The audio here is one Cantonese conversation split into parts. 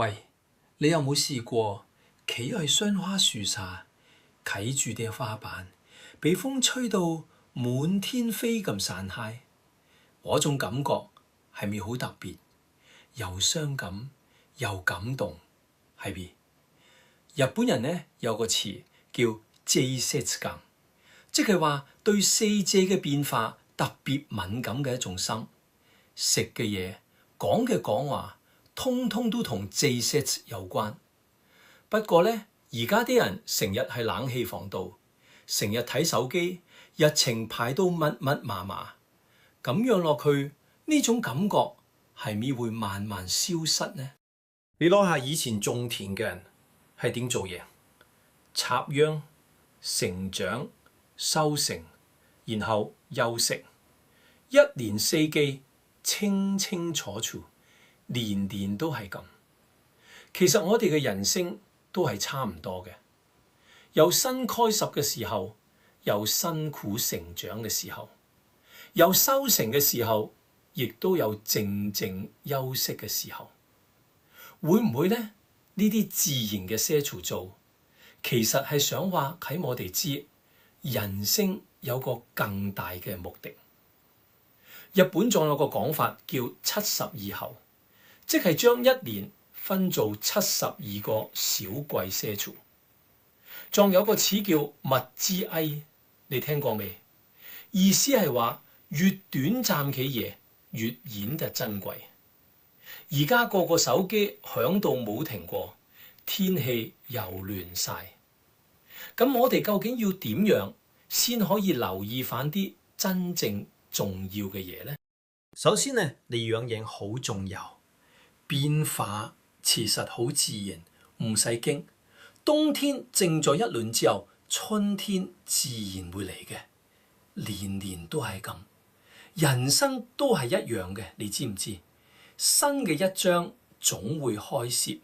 喂，你有冇試過企喺雙花樹下，睇住啲花瓣，俾風吹到滿天飛咁散開？嗰種感覺係咪好特別？又傷感又感動，係咪？日本人呢有個詞叫季節感，即係話對四季嘅變化特別敏感嘅一種心。食嘅嘢、講嘅講話，通通都同季節有關。不過呢，而家啲人成日喺冷氣房度，成日睇手機，日程排到密密麻麻，咁樣落去，呢種感覺係咪會慢慢消失呢？你攞下以前種田嘅人係點做嘢？插秧、成長、收成，然後休息，一年四季清清楚楚，年年都係咁。其實我哋嘅人生都係差唔多嘅，有新開始嘅時候，有辛苦成長嘅時候，有收成嘅時候，亦都有靜靜休息嘅時候。會唔會呢？呢啲自然嘅些操作，其實係想話喺我哋知，人生有個更大嘅目的。日本仲有個講法叫72候，即係將一年分做72個小季些操。仲有個詞叫物之哀，你聽過未？意思係話越短暫嘅嘢越顯得珍貴。而家個個手機響到冇停過，天氣又亂晒。咁我哋究竟要點樣先可以留意返啲真正重要嘅嘢呢？首先呢，你樣嘢好重要，變化其實好自然，唔使驚。冬天靜咗一輪之後，春天自然會嚟嘅，年年都係咁。人生都係一樣嘅，你知唔知？新嘅一章總會開始，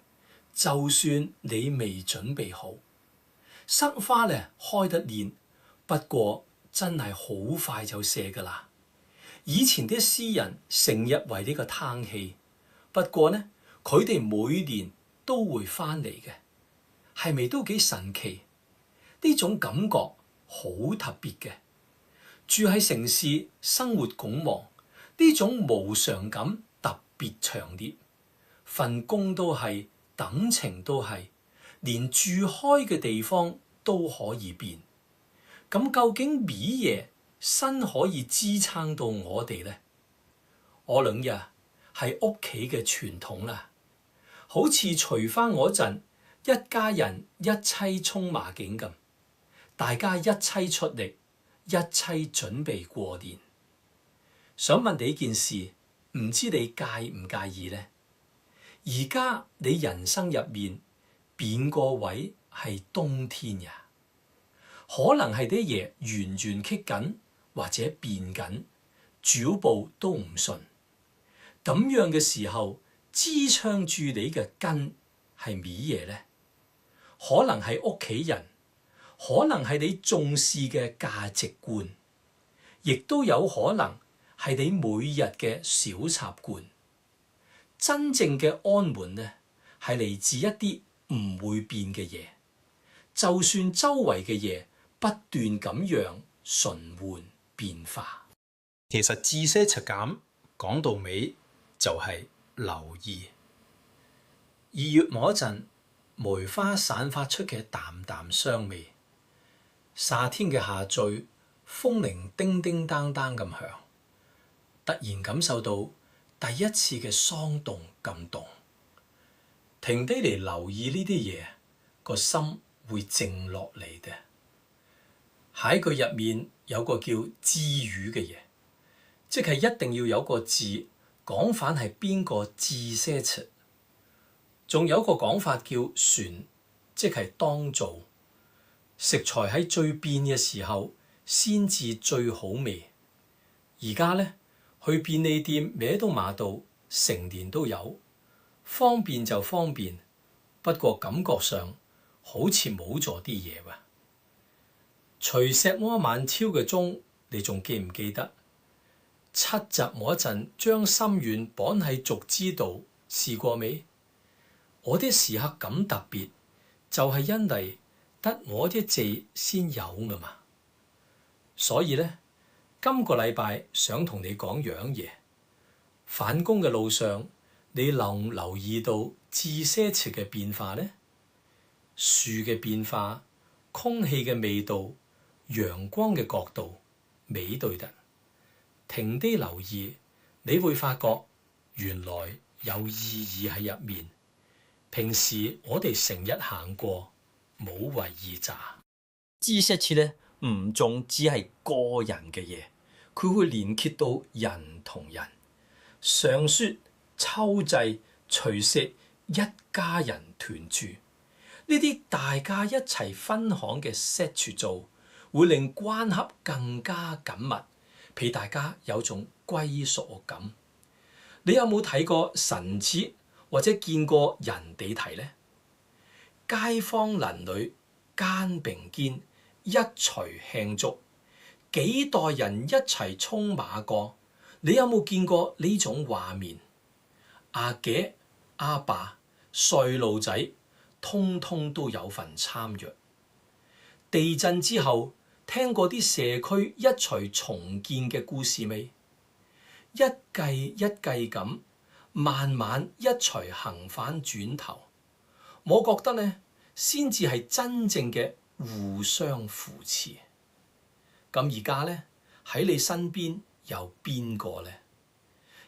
就算你未準備好。塞花咧開得練，不過真係好快就謝㗎啦。以前啲詩人成日為呢個嘆氣，不過呢，佢哋每年都會翻嚟嘅，係咪都幾神奇？呢種感覺好特別嘅。住喺城市，生活拱忙，呢種無常感特別強烈，份工都係，感情都係，連住開嘅地方都可以變。咁究竟乜嘢新可以支撐到我哋呢？我諗呀，係屋企嘅傳統啦。好似除返嗰陣，一家人一齊衝麻景咁，大家一齊出力，一齊準備過年。想問你件事，唔知你介唔介意呢？而家你人生入面邊個位係冬天呀？可能係啲嘢完全棘緊或者變緊，腳步都唔順。咁樣嘅時候，支撐住你嘅根係乜嘢呢？可能係屋企人，可能係你重視嘅價值觀，亦都有可能係你每日嘅小習慣。真正嘅安穩呢，係嚟自一啲唔會變嘅嘢，就算周圍嘅嘢不斷咁樣循環變化。其實季些操感講到尾就係留意。2月嗰陣，梅花散發出嘅淡淡香味，夏天嘅下墜，風鈴叮叮當當咁響，突然感受到第一次嘅霜凍咁凍，停低嚟留意呢啲嘢，個心會靜落嚟嘅。喺佢入面有個叫知語嘅嘢，即係一定要有個字講返係邊個季些操。仲有個講法叫選，即係當造。食材喺最變嘅時候先至最好味。而家呢，去便利店咩都買到，成年都有，方便就方便，不過感覺上好似冇咗啲嘢喎。徐石柯晚超嘅鐘，你仲記唔記得？7集嗰陣將心願綁喺竹枝度，試過未？我啲時刻咁特別，就係因為得我啲字先有㗎嘛。所以咧，今個禮拜想同你講樣嘢。返工嘅路上，你留意到知些詞嘅變化呢？樹嘅變化、空氣嘅味道、陽光嘅角度，美對得。停啲留意，你會發覺原來有意義喺入面。平時我哋成日行過，冇為意咋。知識詞咧，唔仲只係個人嘅嘢，佢會連結到人同人。常說秋祭、除夕一家人團聚，呢啲大家一齊分享嘅set處做，會令關係更加緊密，俾大家有種歸屬感。你有冇睇過神節或者見過人哋睇呢？街坊鄰里肩並肩一齊慶祝，幾代人一齊衝馬過。你有冇見過呢種畫面？阿姐、阿爸、細路仔，通通都有份參與。地震之後，聽過啲社區一齊重建嘅故事未？一季一季咁，慢慢一齊行返轉頭。我覺得呢，先至係真正嘅互相扶持。咁而家呢，喺你身邊有邊個呢？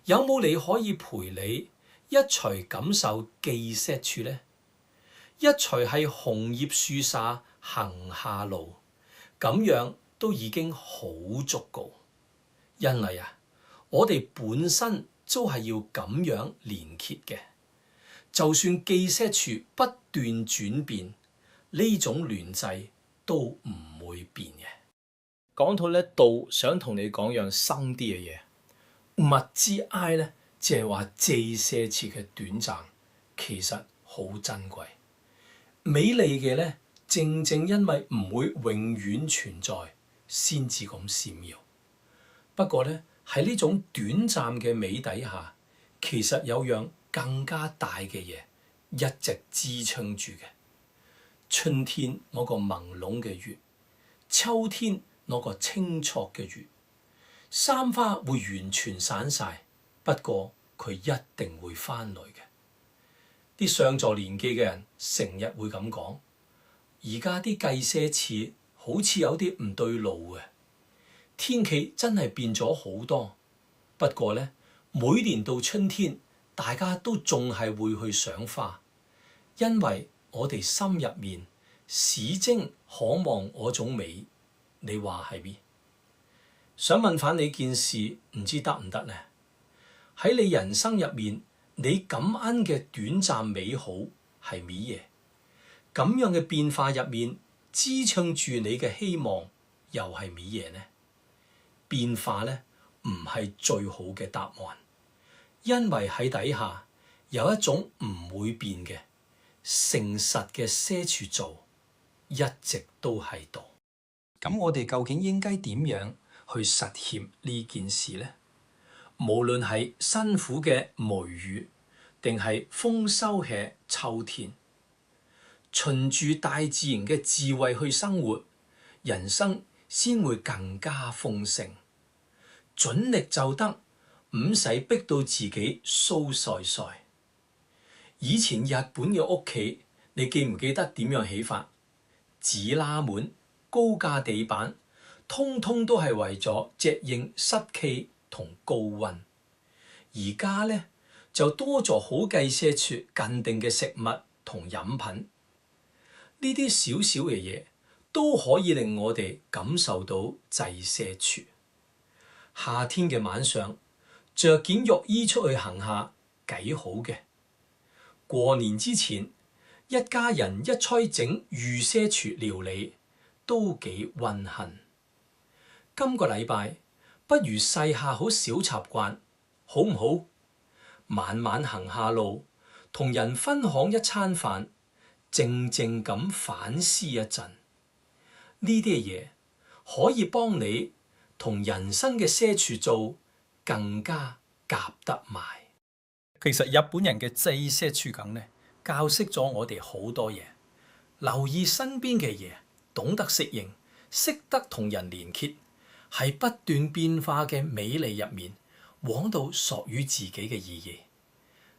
有冇你可以陪你一齊感受記石處呢？一齊喺紅葉樹下行下路，咁樣都已經好足夠。因為我哋本身都係要咁樣連結嘅。就算記石處不斷轉變，呢種聯繫都唔會變嘅。講到呢度，想同你講樣深啲嘅嘢。物之愛咧，即係話這些詞嘅短暫，其實好珍貴。美麗嘅咧，正正因為唔會永遠存在，先至咁閃耀。不過咧，喺呢種短暫嘅美底下，其實有樣更加大嘅嘢一直支撐住嘅。春天嗰個朦朧嘅月，秋天嗰個清楚嘅月，三花會完全散晒，不過佢一定會翻來嘅。啲上咗年紀嘅人成日會咁講，而家啲計些詞好似有啲唔對路嘅。天氣真係變咗好多，不過咧，每年到春天，大家都仲係會去賞花，因為我哋心入面始終渴望嗰種美。你話係咪？想問返你件事，唔知得唔得呢？喺你人生入面，你感恩嘅短暫美好係乜嘢？咁樣嘅變化入面，支撐住你嘅希望又係乜嘢呢？變化咧，唔係最好嘅答案，因為喺底下有一種唔會變嘅誠實嘅些處做，一直都喺度。咁我哋究竟應該點樣去實現呢件事呢？無論係辛苦嘅梅雨，定係豐收嘅秋天，循住大自然嘅智慧去生活，人生先會更加豐盛。盡力就得，唔使逼到自己蘇曬曬。以前日本嘅屋企，你記唔記得點樣起法？紙拉門、高架地板，通通都係為咗適應濕氣同高溫。而家咧就多咗好幾些處近定嘅食物同飲品，呢啲少少嘅嘢都可以令我哋感受到這些處。夏天嘅晚上，着件浴衣出去行下，幾好嘅。過年之前，一家人一齊整預些處料理，都幾溫馨。今個禮拜，不如試下好小習慣，好唔好？晚晚行下路，同人分享一餐飯，靜靜咁反思一陣。呢啲嘢可以幫你同人生嘅些處做更加夾得埋。其實日本人嘅這些處境呢，教識咗我哋好多嘢，留意身邊嘅嘢，懂得適應，識得同人連結，係不斷變化嘅美麗入面，往到屬於自己嘅意義。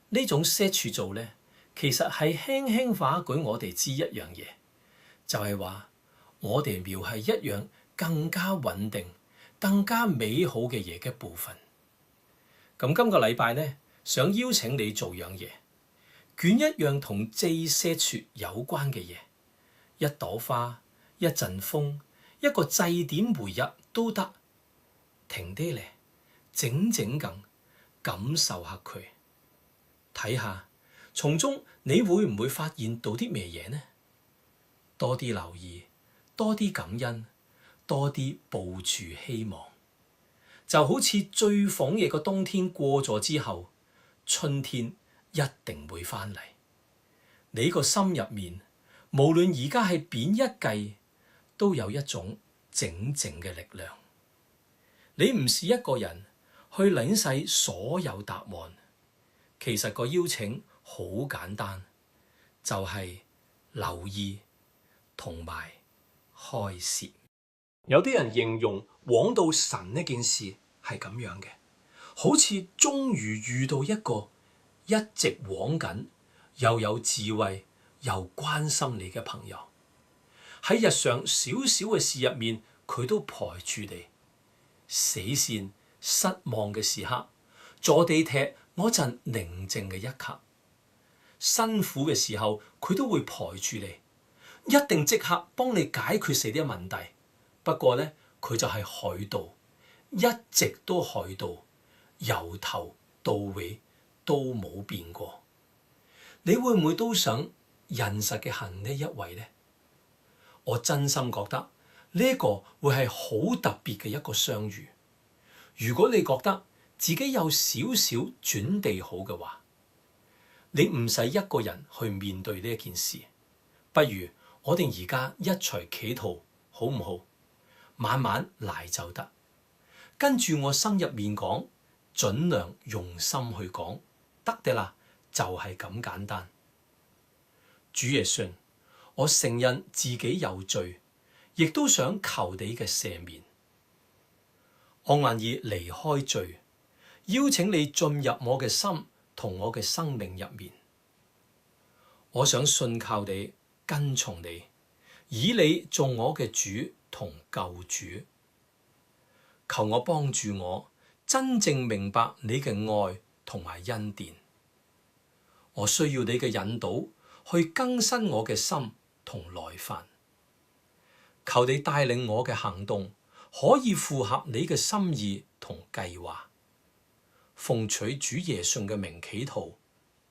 呢種些處做呢，其實係輕輕話舉我哋知一樣嘢，就係話我哋描係一樣更加穩定、更加美好嘅嘢嘅部分。咁今個禮拜呢，想邀請你做樣嘢，捲一樣同這些處有關嘅嘢，一朵花、一陣風、一個祭點回憶都得，停啲嚟，靜靜咁感受下佢，睇下從中你會唔會發現到啲咩嘢呢？多啲留意，多啲感恩，多啲抱住希望，就好似最諷嘢個冬天過咗之後，春天一定會翻嚟。你個心入面，無論而家係邊一計，都有一種靜靜嘅力量。你唔是一個人去領晒所有答案，其實個邀請好簡單，就係留意同埋開涉。有啲人形容往到神呢件事係咁樣嘅，好似終於遇到一個一直往緊又有智慧又關心你嘅朋友，喺日常少少嘅事入面，佢都陪住你。死線失望嘅時刻，坐地鐵嗰陣寧靜嘅一刻，辛苦嘅時候，佢都會陪住你，一定即刻幫你解決死啲問題。不過呢，佢就係海盜，一直都海盜，由頭到尾都冇變過。你會唔會都想認識嘅行呢一位呢？我真心覺得呢一個會係好特別嘅一個相遇。如果你覺得自己有少少準備好嘅話，你唔使一個人去面對呢一件事。不如我哋而家一齊祈禱，好唔好？慢慢嚟就得，跟住我心入面講，盡量用心去講，得嘅啦，就係咁簡單。主耶穌，我承認自己有罪，亦都想求你嘅赦免。我願意離開罪，邀請你進入我嘅心同我嘅生命入面。我想信靠你，跟從你，以你做我嘅主同救主。求我幫助我真正明白你嘅愛同埋恩典。我需要你嘅引導去更新我嘅心同內範。求你帶領我嘅行動可以符合你嘅心意同計劃。奉取主耶穌嘅名祈禱，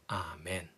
阿們。